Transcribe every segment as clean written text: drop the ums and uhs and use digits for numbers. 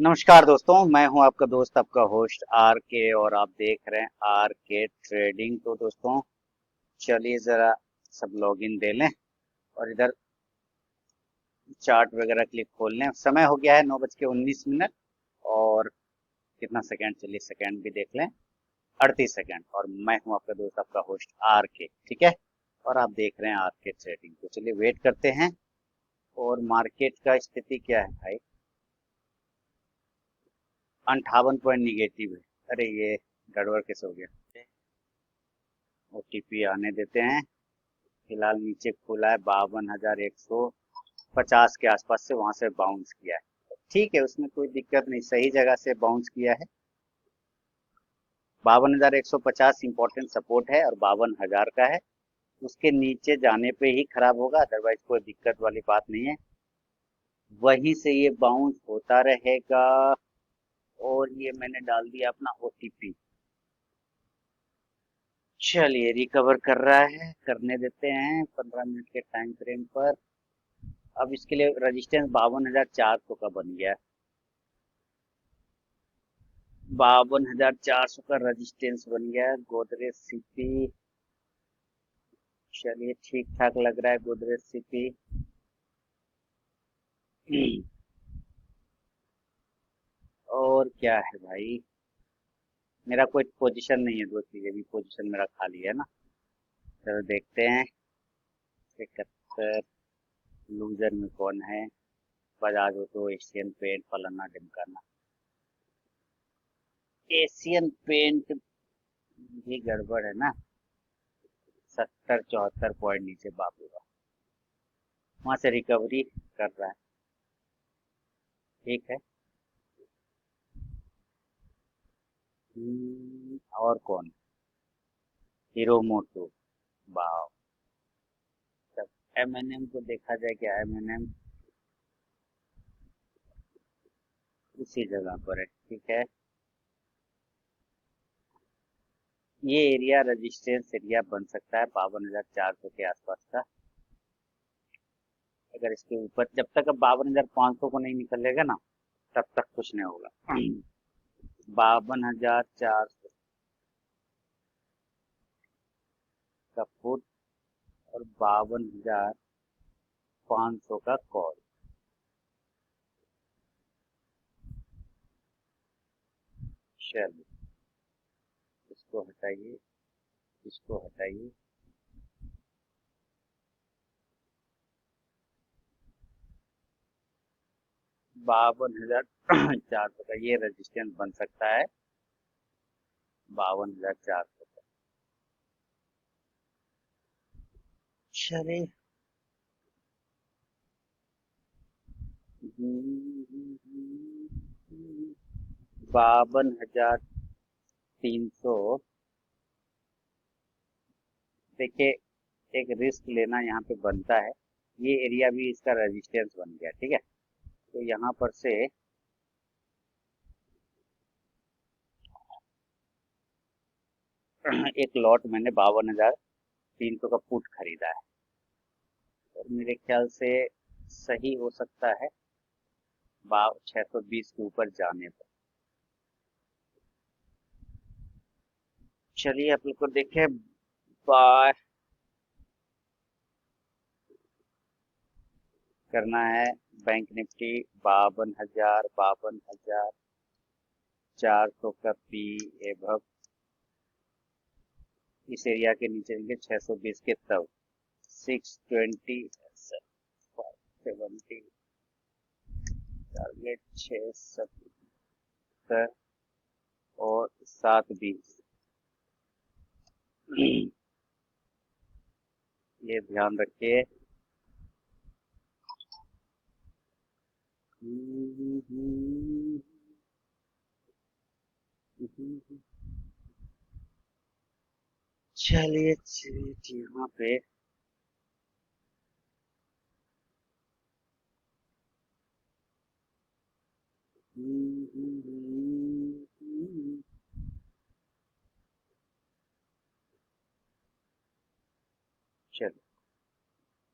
नमस्कार दोस्तों, मैं हूं आपका दोस्त, आपका होस्ट आर के, और आप देख रहे हैं आर के ट्रेडिंग। तो दोस्तों, चलिए जरा सब लॉगिन दे लें और इधर चार्ट वगैरह क्लिक खोल लें। समय हो गया है 9:19। और कितना सेकंड, चलिए सेकंड भी देख लें, 38 सेकंड। और मैं हूं आपका दोस्त, आपका होस्ट आर के, ठीक है। और आप देख रहे हैं आर के ट्रेडिंग। तो चलिए वेट करते हैं। और मार्केट का स्थिति क्या है भाई? 58 पॉइंट निगेटिव है। अरे ये गड़बड़ कैसे हो गया? ओटीपी आने देते हैं। फिलहाल नीचे खुला है 52,150 के आसपास से, वहां से बाउंस किया है। ठीक है, उसमें कोई दिक्कत नहीं, सही जगह से बाउंस किया है। 52,150 इंपॉर्टेंट सपोर्ट है और 52,000 का है। उसके नीचे जाने पे ही खराब होगा, अदरवाइज कोई दिक्कत वाली बात नहीं है। वहीं से ये बाउंस होता रहेगा। और ये मैंने डाल दिया अपना ओटीपी। चलिए रिकवर कर रहा है, करने देते हैं 15 मिनट के टाइम फ्रेम पर। अब इसके लिए रजिस्टेंस 52,400 का बन गया है। 52,400 का रजिस्टेंस बन गया है। गोदरेज सीपी, चलिए ठीक ठाक लग रहा है गोदरेज सीपी। और क्या है भाई? मेरा कोई पोजीशन नहीं है दोस्त, ये भी पोजीशन मेरा खाली है ना। चलो देखते हैं। 71 लूजर में कौन है? बजाज ऑटो, एशियन पेंट, फलाना ढिमकाना। एशियन पेंट भी गड़बड़ है ना। 70-74 पॉइंट नीचे, बाबू का वहां से रिकवरी कर रहा है। ठीक है। और कौन? हीरो मोटो, वाह। तब एमएनएम को देखा जाए, क्या एमएनएम उसी जगह पर है, ठीक है। ये एरिया रेजिस्टेंस एरिया बन सकता है 52,400 के आसपास का। अगर इसके ऊपर, जब तक अब 52,500 को नहीं निकलेगा ना, तब तक कुछ नहीं होगा। 52,400 का पुट और 52,500 का कॉल। चलिए इसको हटाइए, इसको हटाइए। 52,400 का ये रेजिस्टेंस बन सकता है। 52,400 का। चलिए। 52,300। देखिए, एक रिस्क लेना यहाँ पे बनता है। ये एरिया भी इसका रेजिस्टेंस बन गया, ठीक है। तो यहाँ पर से एक लॉट मैंने 52,300 का पुट खरीदा है। और मेरे ख्याल से सही हो सकता है 620 के ऊपर जाने पर। चलिए आप लोग को देखे। बाय करना है। बैंक निफ्टी 52,400 का पी एभव। इस एरिया के नीचे लेंगे 620 के, तब 620 70 टारगेट 670 और 720। ये ध्यान रखिए। चलिए चलिए यहाँ पे चलो,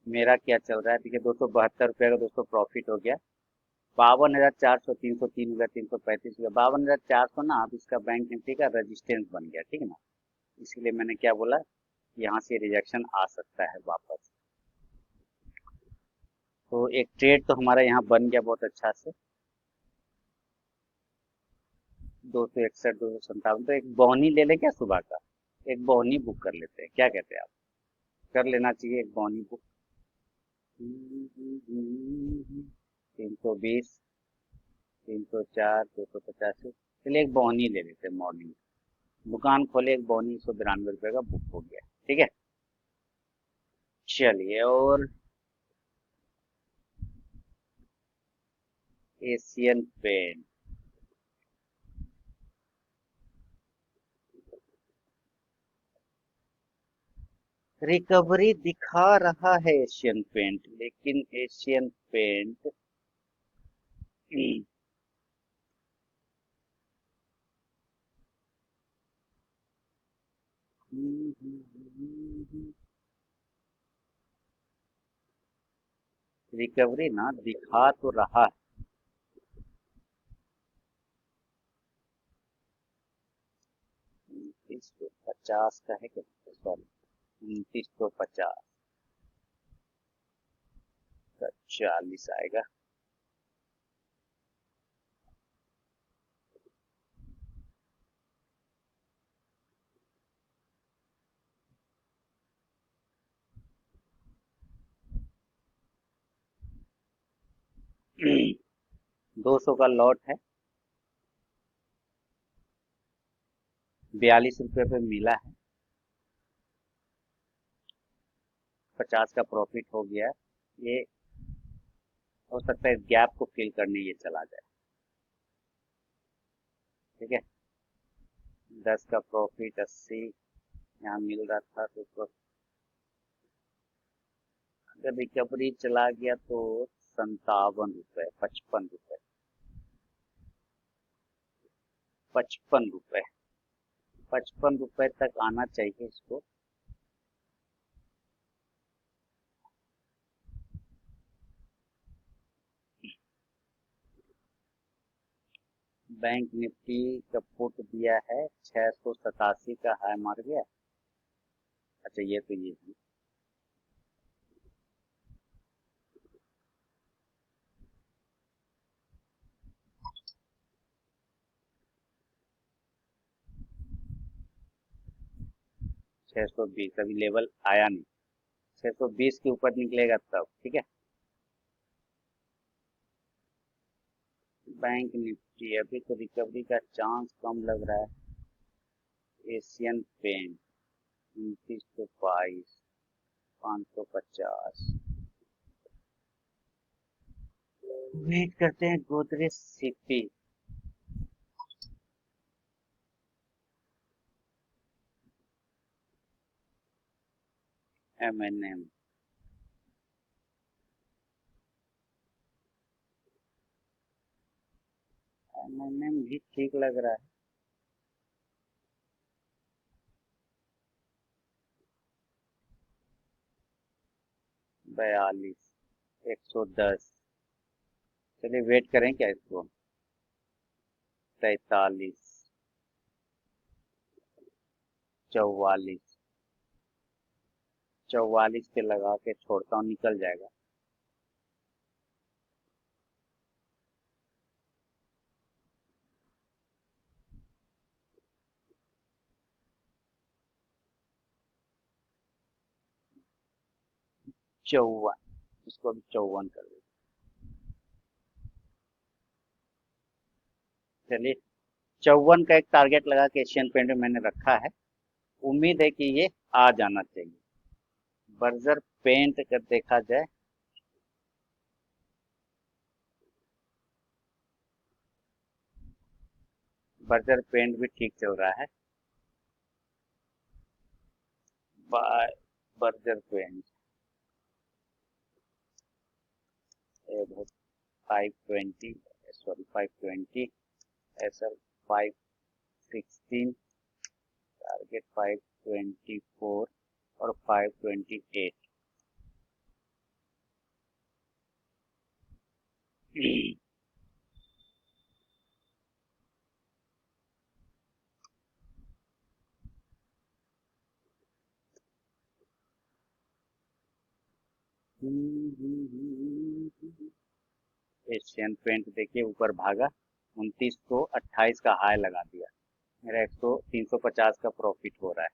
मेरा क्या चल रहा है? देखिए, ₹272 का दोस्तों प्रॉफिट हो गया। 52,400, 303 हो गया, 335 हो गया, 52,400 ना अब इसका बैंक निफ्टी का रेजिस्टेंस बन गया, ठीक है ना। इसीलिए मैंने क्या बोला, यहाँ से रिजेक्शन आ सकता है वापस। तो एक ट्रेड तो हमारा यहाँ बन गया बहुत अच्छा से, 261, 257। तो एक बोनी ले लें क्या सुबह का, एक बोनी बुक कर लेते हैं, क्या कहते हैं आप? कर लेना चाहिए एक बोनी बुक। 320, 304, 285। चलिए एक बोनी ले लेते हैं मॉर्निंग। दुकान खोले, एक बोनी 192 रुपये का बुक हो गया, ठीक है। चलिए, और एशियन पेंट, रिकवरी दिखा रहा है एशियन पेंट, लेकिन एशियन पेंट रिकवरी ना दिखा तो रहा है। 2950 का है क्या, सॉरी 2950 का 40 आएगा। दो सौ का लॉट है, 42 रुपये पे मिला है, 50 का प्रॉफिट हो गया है। ये हो सकता है इस गैप को फिल करने ये चला जाए, ठीक है। 10 का प्रॉफिट 80 यहाँ मिल रहा था, तो अगर रिकवरी चला गया तो 57 रुपये, 55 रुपये, 55 रुपये, 55 रुपये तक आना चाहिए इसको। बैंक निफ्टी का पुट दिया है, 687 का हाई मार गया। अच्छा ये तो ये 620 अभी लेवल आया नहीं, 620 के ऊपर निकलेगा तब, ठीक है। बैंक निफ्टी अभी तो रिकवरी का चांस कम लग रहा है। Asian paint 2922, 550। वेट करते हैं गोदरेज सिटी। M&M, M&M भी ठीक लग रहा है। 42, 110। चलिए वेट करें क्या इसको। 43, 44, 44 पे लगा के छोड़ता हूँ, निकल जाएगा। चौवन, इसको भी 54 कर दे। चलिए 54 का एक टारगेट लगा के एशियन पेंट में मैंने रखा है, उम्मीद है कि ये आ जाना चाहिए। बर्जर पेंट कर देखा जाए, बर्जर पेंट भी ठीक चल रहा है। Buy Berger paint 520, sorry 520, SL 516, target 524 और 528। एशियन पेंट देखिए ऊपर भागा, 2928 का हाई लगा दिया। मेरा 350 का प्रॉफिट हो रहा है।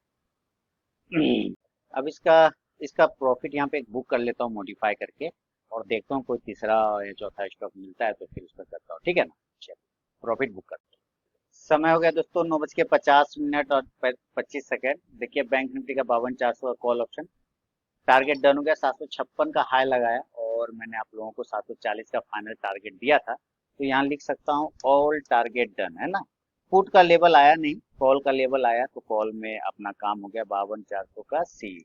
अब इसका इसका प्रॉफिट यहाँ पे एक बुक कर लेता हूँ मॉडिफाई करके, और देखता हूँ कोई तीसरा या चौथा स्टॉक मिलता है तो फिर उसका करता हूँ, ठीक है ना। चलिए प्रॉफिट बुक करते हैं। समय हो गया दोस्तों 9:50 और 25 सेकेंड। देखिए बैंक निफ्टी का 52,400 का कॉल ऑप्शन टारगेट डन हो गया। 756 का हाई लगाया, और मैंने आप लोगों को 740 का फाइनल टारगेट दिया था, तो यहाँ लिख सकता हूँ ऑल टारगेट डन, है ना। पुट का लेवल आया नहीं, कॉल का लेवल आया, तो कॉल में अपना काम हो गया। 52,400 का सी,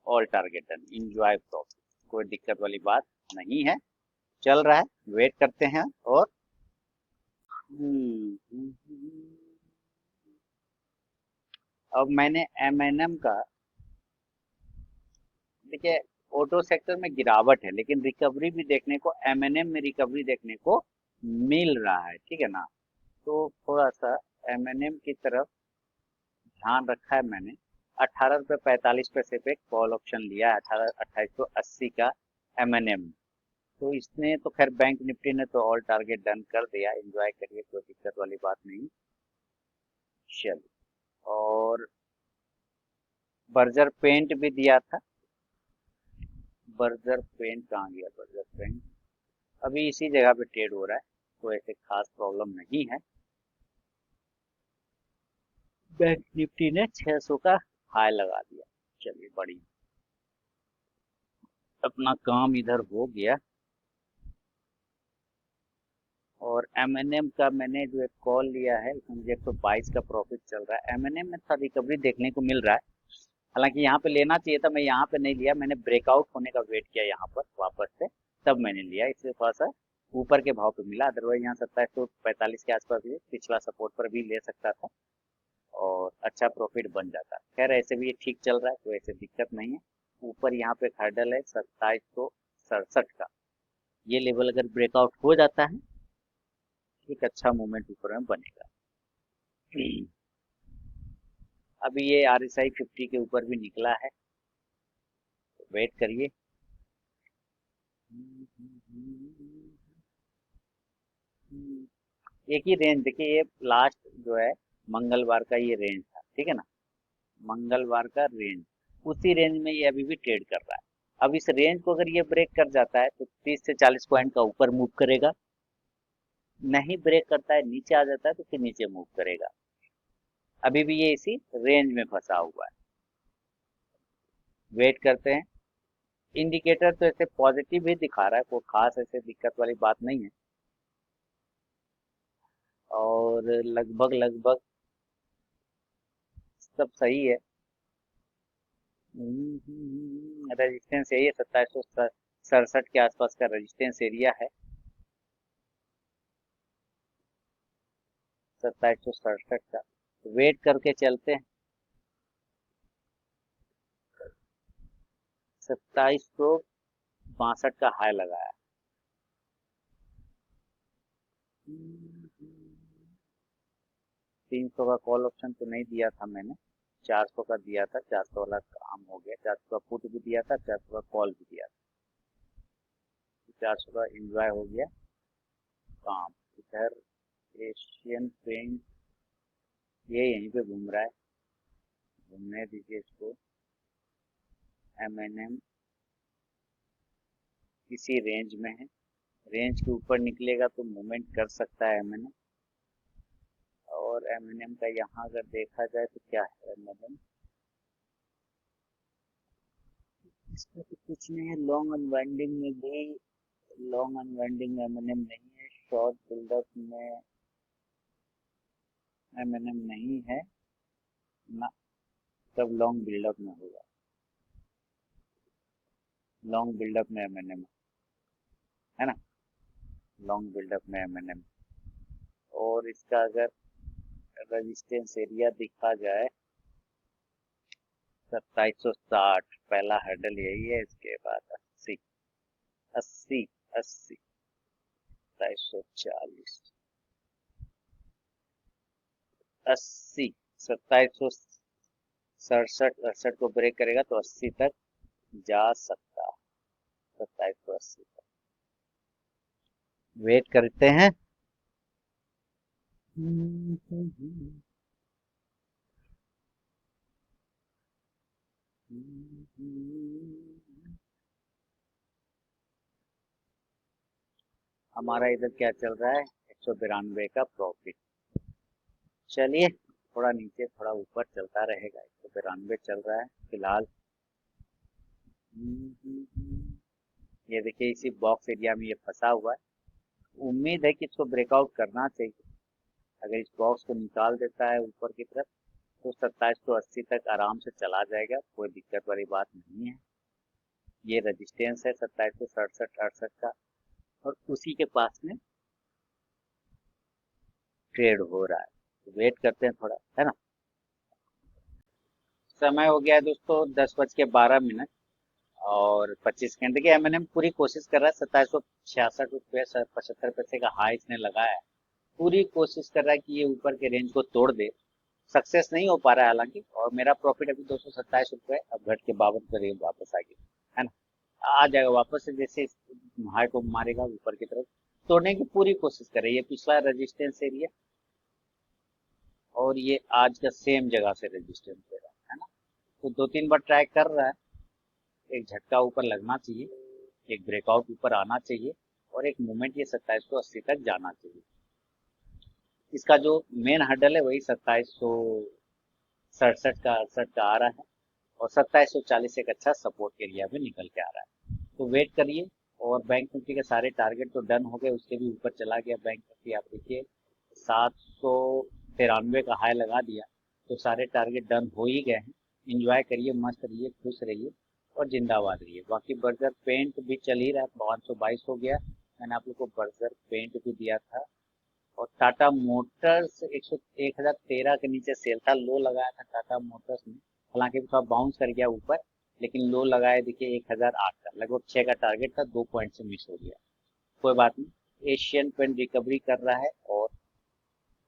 all target done, enjoy profit, कोई दिक्कत वाली बात नहीं है। चल रहा है, वेट करते हैं। और अब मैंने एमएनएम का, देखिए ऑटो सेक्टर में गिरावट है, लेकिन रिकवरी भी देखने को, एमएनएम में रिकवरी देखने को मिल रहा है, ठीक है ना। तो थोड़ा सा एमएनएम की तरफ ध्यान रखा है मैंने। 18 रुपये 45 पैसे पे कॉल ऑप्शन लिया है, 2880 का एमएनएम। तो इसने तो खैर, बैंक निफ्टी ने तो ऑल टारगेट डन कर दिया, एंजॉय करिए, कोई दिक्कत वाली बात नहीं। चलिए, और बर्जर पेंट भी दिया था। बर्जर पेंट कहाँ गया? बर्जर पेंट अभी इसी जगह पे ट्रेड हो रहा है, तो ऐसे खास प्रॉब्लम नहीं है। बैंक निफ्टी ने 600 का हाई लगा दिया। चलिए बढ़िया, अपना काम इधर हो गया। और एमएनएम का मैंने जो एक कॉल लिया है, उसमें मुझे 122 का प्रॉफिट चल रहा है। एमएनएम में थोड़ा रिकवरी देखने को मिल रहा है, हालांकि यहाँ पे लेना चाहिए था, मैं यहाँ पे नहीं लिया, मैंने ब्रेकआउट होने का वेट किया यहाँ पर वापस से, तब मैंने लिया, इसलिए थोड़ा सा ऊपर के भाव पे मिला। अदरवाइज यहाँ 2745 के आसपास भी पिछला सपोर्ट पर भी ले सकता था, और अच्छा प्रॉफिट बन जाता। खैर ऐसे भी ये ठीक चल रहा है, कोई ऐसे दिक्कत नहीं है। ऊपर यहाँ पे हर्डल है 2767 का, ये लेवल अगर ब्रेकआउट हो जाता है, एक अच्छा मूवमेंट ऊपर में बनेगा। अभी ये RSI 50 के ऊपर भी निकला है, वेट करिए। एक ही रेंज देखिए, ये लास्ट जो है मंगलवार का ये रेंज था, ठीक है ना। मंगलवार का रेंज, उसी रेंज में ये अभी भी ट्रेड कर रहा है। अब इस रेंज को अगर ये ब्रेक कर जाता है तो 30 से 40 पॉइंट का ऊपर मूव करेगा, नहीं ब्रेक करता है, नीचे आ जाता है, तो फिर नीचे मूव करेगा। अभी भी ये इसी रेंज में फंसा हुआ है, वेट करते हैं। इंडिकेटर तो ऐसे पॉजिटिव ही दिखा रहा है, कोई खास ऐसे दिक्कत वाली बात नहीं है। और लगभग लगभग सब सही है। रेजिस्टेंस यही है, 2767 के आसपास का रेजिस्टेंस एरिया है। 2767 का वेट करके चलते हैं। 2762 का हाई लगाया। 300 का कॉल ऑप्शन तो नहीं दिया था मैंने, 400 का दिया था। 400 वाला काम हो गया, 400 का पुट भी दिया था, 400 का कॉल भी दिया था, 400 का एंजॉय हो गया काम। इधर एशियन पेंट ये यहीं पे घूम रहा है, घूमने दीजिए इसको। एमएनएम इसी रेंज में है, रेंज के ऊपर निकलेगा तो मूवमेंट कर सकता है एमएनएम। और एमएनएम का यहाँ अगर देखा जाए तो क्या है एमएनएम, इसका तो कुछ नहीं है। लॉन्ग अनवाइंडिंग में भी, लॉन्ग अनवाइंडिंग में एमएनएम नहीं है, शॉर्ट बिल्डअप में एमएनएम नहीं है ना, तब लॉन्ग बिल्डअप में होगा। लॉन्ग बिल्डअप में एमएनएम है ना, लॉन्ग बिल्डअप में एमएनएम। और इसका अगर रेजिस्टेंस एरिया देखा जाए, 2760 पहला हर्डल यही है, इसके बाद 80 अस्सी 80 2740 80 2767 68 को ब्रेक करेगा तो 80 तक जा सकता है। 2780 तक वेट करते हैं। हमारा इधर क्या चल रहा है, 192 का प्रॉफिट। चलिए थोड़ा नीचे थोड़ा ऊपर चलता रहेगा, 192 चल रहा है फिलहाल। ये देखिए इसी बॉक्स एरिया में ये फंसा हुआ है। उम्मीद है कि इसको ब्रेकआउट करना चाहिए। अगर इस बॉक्स को निकाल देता है ऊपर की तरफ तो 2780 तक आराम से चला जाएगा, कोई दिक्कत वाली बात नहीं है। ये रेजिस्टेंस है 2767 68 का, और उसी के पास में ट्रेड हो रहा है। तो वेट करते हैं थोड़ा, है ना। समय हो गया है दोस्तों 10:12 और 25 सेकंड। देखिए एमएनएम पूरी कोशिश कर रहा है, 2766 रुपये 75 पैसे का हाई इसने लगाया है। पूरी कोशिश कर रहा है कि ये ऊपर के रेंज को तोड़ दे। सक्सेस नहीं हो पा रहा है हालांकि, और मेरा प्रॉफिट अभी 227 रुपये, अब घट के 52 पे रेंज वापस आ गई, है ना। आ जाएगा वापस से, जैसे इस हाई को मारेगा ऊपर की तरफ तोड़ने की पूरी कोशिश कर रही है। पिछला रेजिस्टेंस एरिया और ये आज का सेम जगह से रेजिस्टेंस दे रहा है ना। तो 2-3 बार ट्राई कर रहा है। एक झटका ऊपर लगना चाहिए, एक ब्रेकआउट ऊपर आना चाहिए, और एक मूवमेंट ये 2780 तक जाना चाहिए। इसका जो मेन हर्डल है वही 2767 का आ रहा है, और 2740 एक अच्छा सपोर्ट एरिया में निकल के आ रहा है। तो वेट करिए। और बैंक निफ्टी के सारे टारगेट तो डन हो गए, उससे भी ऊपर चला गया बैंक निफ्टी। आप देखिए 793 का हाई लगा दिया, तो सारे टारगेट डन हो ही गए हैं। इंजॉय करिए, मस्त रहिए, खुश रहिए और जिंदाबाद रहिए। बाकी बर्जर पेंट भी चल ही रहा है, 522 हो गया। मैंने आप लोग को बर्जर पेंट भी दिया था। और टाटा मोटर्स 1013 के नीचे सेल था, लो लगाया था टाटा मोटर्स ने, हालांकि थोड़ा बाउंस कर गया ऊपर, लेकिन लो लगाया देखिए 1008 का, लगभग 6 का टारगेट था, 2 पॉइंट से मिस हो गया। कोई बात नहीं, एशियन पेंट रिकवरी कर रहा है और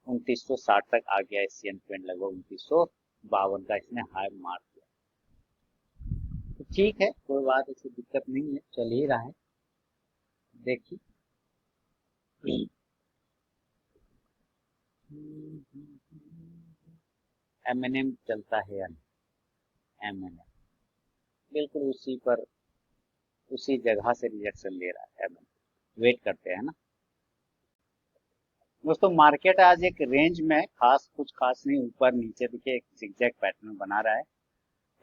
2960 तक आ गया। एशियन पेंट लगभग 2952 का इसने हाई मार दिया। तो ठीक है, कोई बात ऐसी दिक्कत नहीं है, चल ही रहा है। देखिए एमएनएम चलता है या नहीं। एमएनएम बिल्कुल उसी पर, उसी जगह से रिएक्शन ले रहा है एमएनएम। वेट करते हैं ना दोस्तों। मार्केट आज एक रेंज में कुछ खास नहीं, ऊपर नीचे देखिए एक जिगजैग पैटर्न बना रहा है।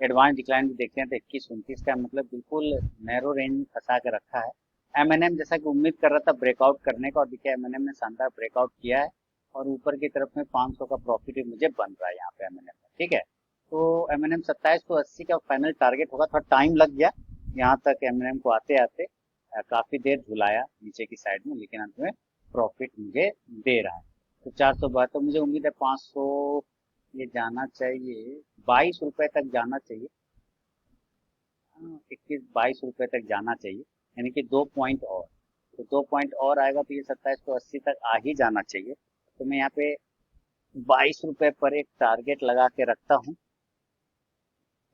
एडवांस डिक्लाइन भी देखते हैं तो 21-29 का, मतलब बिल्कुल नैरो रेंज में फंसा के रखा है। एमएनएम जैसा कि उम्मीद कर रहा था ब्रेकआउट करने का, और देखिए एमएनएम ने शानदार ब्रेकआउट किया है, और ऊपर की तरफ में 500 का प्रॉफिट भी मुझे बन रहा है यहाँ पे एमएनएम में। ठीक है, तो एमएनएम 2780 का फाइनल टारगेट होगा। थोड़ा टाइम लग गया यहाँ तक एमएनएम को आते आते, काफी देर झुलाया नीचे की साइड में, लेकिन अंत में प्रॉफिट मुझे दे रहा है। तो 472 मुझे उम्मीद है 500 ये जाना चाहिए, 22 रुपए तक जाना चाहिए। 21-22 रुपए तक जाना चाहिए, यानी कि 2 पॉइंट और। तो 2 पॉइंट और आएगा तो ये 2780 तक आ ही जाना चाहिए। तो मैं यहाँ पे 22 रुपए पर एक टारगेट लगा के रखता हूँ।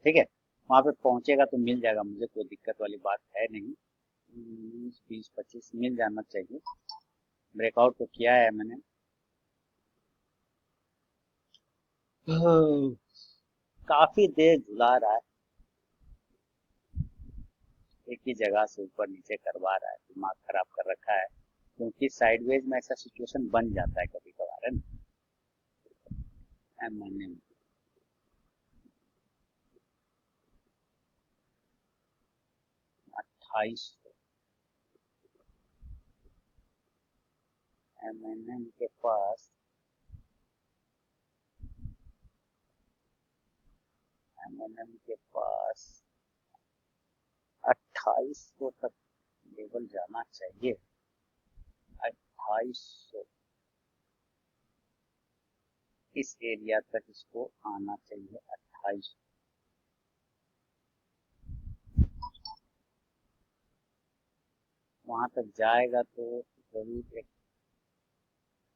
ठीक है, वहां पे पहुंचेगा तो मिल जाएगा मुझे, कोई दिक्कत वाली बात है नहीं। 20-25 मिल जाना चाहिए। ब्रेकआउट तो किया है मैंने। काफी देर झुला रहा है, एक ही जगह से ऊपर नीचे करवा रहा है, दिमाग खराब कर रखा है। क्योंकि साइडवेज में ऐसा सिचुएशन बन जाता है कभी कभार, है ना। मैंने 28 एमएनएम के पास, एमएनएम के पास 2800 तक लेवल जाना चाहिए। 2800 इस एरिया तक इसको आना चाहिए। 2800 वहां तक जाएगा तो जरूर एक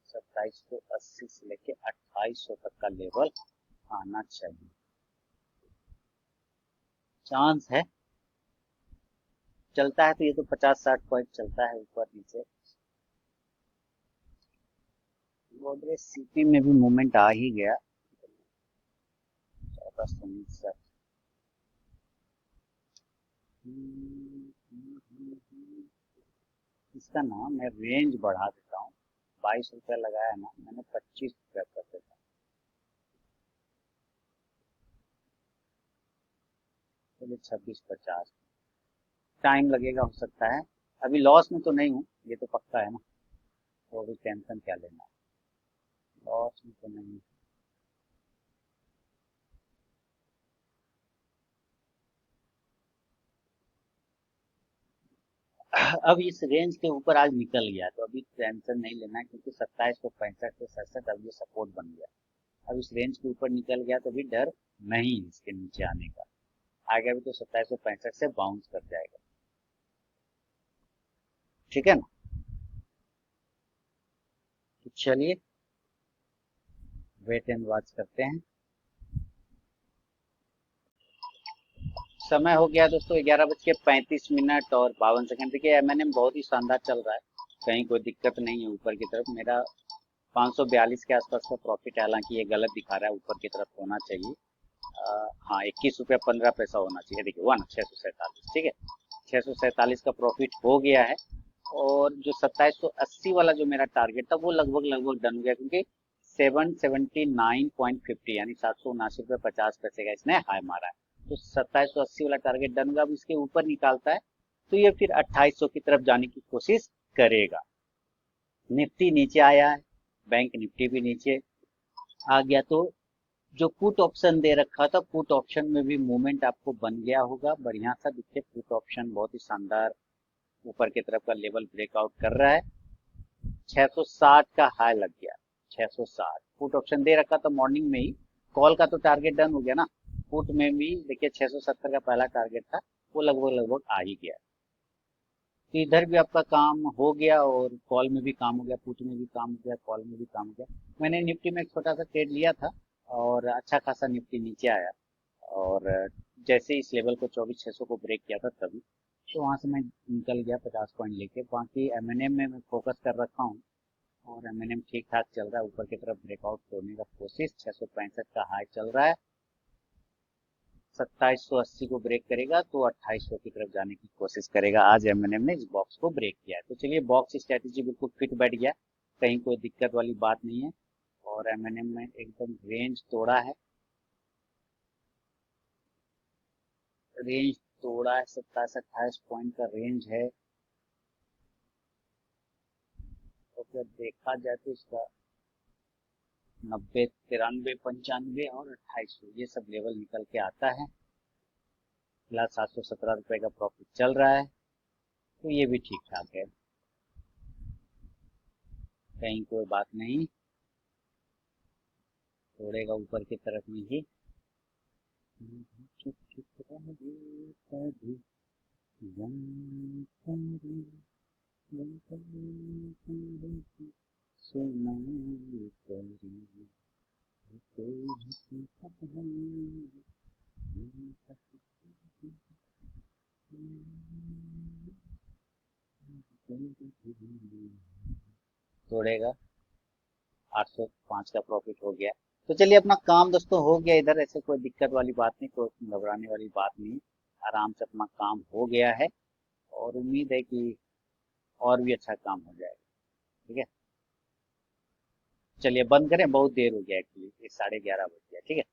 2780 से लेके 2800 तक का लेवल आना चाहिए। चांस है, चलता है तो ये तो 50-60 पॉइंट चलता है ऊपर नीचे। गोदरेज सीपी में भी मूवमेंट आ ही गया। 1469। इसका ना मैं रेंज बढ़ा देता हूँ। 22 रुपया लगाया ना मैंने, 25 रुपया कर देता हूँ। चलिए 26.50। टाइम लगेगा हो सकता है, अभी लॉस में तो नहीं हूँ, ये तो पक्का है ना, तो अभी टेंशन क्या लेना, लॉस में तो नहीं। अब इस रेंज के ऊपर आज निकल गया तो अभी टेंशन नहीं लेना, क्योंकि 2765 से 67 अब ये सपोर्ट बन गया। अब इस रेंज के ऊपर निकल गया तो अभी डर नहीं है इसके नीचे आने का। आगे भी तो 2765 से बाउंस कर जाएगा। ठीक है ना, तो चलिए वेट एंड वॉच करते हैं। समय हो गया दोस्तों 11:35 और 52 सेकंड। देखिए एमएनएम बहुत ही शानदार चल रहा है, कहीं कोई दिक्कत नहीं है ऊपर की तरफ। मेरा 542 के आसपास का प्रॉफिट है, हालांकि ये गलत दिखा रहा है, ऊपर की तरफ होना चाहिए। हाँ 21 रुपया 15 पैसा होना चाहिए। देखिए हुआ ना 647। ठीक है, 647 का प्रॉफिट हो गया है। और जो 2780 वाला जो मेरा टारगेट था वो लगभग लगभग डन हो गया, क्योंकि 779.50 यानी 779 रुपये 50 पैसे का इसने हाई मारा है। तो 2780 वाला टारगेट डन होगा। अब इसके ऊपर निकालता है तो ये फिर 2800 की तरफ जाने की कोशिश करेगा। निफ्टी नीचे आया है, बैंक निफ्टी भी नीचे आ गया, तो जो पुट ऑप्शन दे रखा था पुट ऑप्शन में भी मूवमेंट आपको बन गया होगा बढ़िया सा। देखिए पुट ऑप्शन बहुत ही शानदार ऊपर की तरफ का लेवल ब्रेकआउट कर रहा है। 660 का हाई लग गया। 660 पुट ऑप्शन दे रखा था मॉर्निंग में ही। कॉल का तो टारगेट डन हो गया ना, पुट में भी देखिए 670 का पहला टारगेट था, वो लगभग लगभग आ ही गया। तो इधर भी आपका काम हो गया और कॉल में भी काम हो गया, पुट में भी काम हो गया, कॉल में भी काम हो गया। मैंने निफ्टी में एक छोटा सा ट्रेड लिया था और अच्छा खासा निफ्टी नीचे आया। और जैसे इस लेवल को 24,600 को ब्रेक किया था तभी, तो वहां से मैं निकल गया 50 पॉइंट लेके। बाकी एमएनएम में मैं फोकस कर रखा हूँ और एमएनएम ठीक ठाक चल रहा है, ऊपर की तरफ ब्रेकआउट तोड़ने का कोशिश। 665 का हाई चल रहा है, 2780 को ब्रेक करेगा तो 2800 की तरफ जाने की कोशिश करेगा। आज एमएनएम ने इस बॉक्स को ब्रेक किया है, तो चलिए बॉक्स स्ट्रेटेजी बिल्कुल फिट बैठ गया, कहीं कोई दिक्कत वाली बात नहीं है। और एमएनएम में एकदम रेंज तोड़ा है, रेंज तोड़ा है, 27-28 पॉइंट का रेंज है। तो फिर देखा जाए तो इसका 90, 93, 95 और 2800 ये सब लेवल निकल के आता है। फिलहाल 717 रुपए का प्रॉफिट चल रहा है, तो ये भी ठीक ठाक है, कहीं कोई बात नहीं, तोड़ेगा ऊपर की तरफ में ही। तोड़ेगा। 805 का प्रॉफिट हो गया। तो चलिए अपना काम दोस्तों हो गया इधर, ऐसे कोई दिक्कत वाली बात नहीं, कोई घबराने वाली बात नहीं, आराम से अपना काम हो गया है। और उम्मीद है कि और भी अच्छा काम हो जाएगा। ठीक है, चलिए बंद करें, बहुत देर हो गया एक्चुअली, 11:30 बज गया। ठीक है।